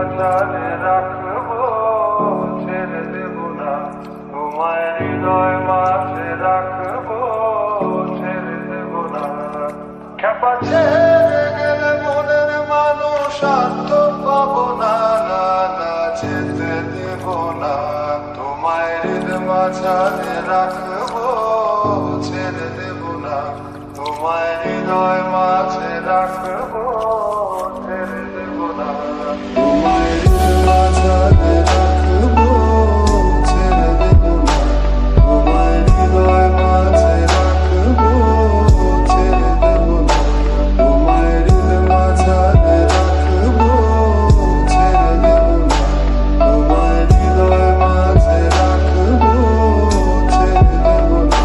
মাঝারে রাখবো, ছেড়ে দেব না। তোমায় হৃদয় মাঝে রাখবো, ছেড়ে দেব না। খেপা ছেড়ে গেলে মনের মানুষ আর তো পাবো না, না না যেতে দেব না। তোমায় হৃদয় মাঝারে রাখবো, ছেড়ে দেব না। তোমায় হৃদয় মাঝে রাখবো, ছেড়ে দেব না। তোমায় হৃদয় মাঝারে রাখবো, ছেড়ে দেব না। তোমায় হৃদয় মাঝে রাখবো, ছেড়ে দেব না। তোমায় হৃদয় মাঝারে রাখবো, ছেড়ে দেব না। তোমায় হৃদয় মাঝে রাখবো, ছেড়ে দেব না।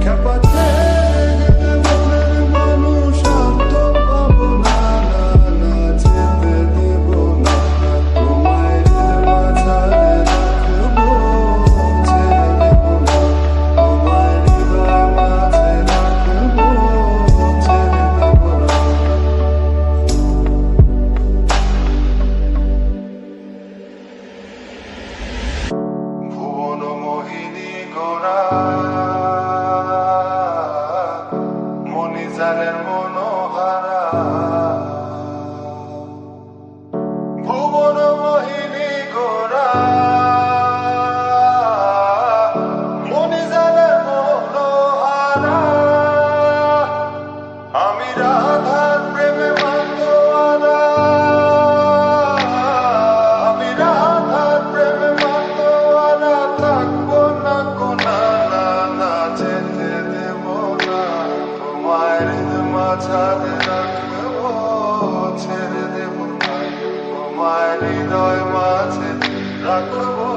খেপা মনিজানের মনোহারা ভুবন মোহিনী গোরা, মনিজানের মনোহারা। আমি রাধার প্রেমে মাতোয়ারা, আমি রাধার প্রেমে মাতোয়ারা। থাকবো না কোনা, না না যেতে দেব না। তোমায় হৃদয় মাঝারে রাখবো, ছেড়ে দেব না। তোমায় হৃদয় মাঝে রাখবো।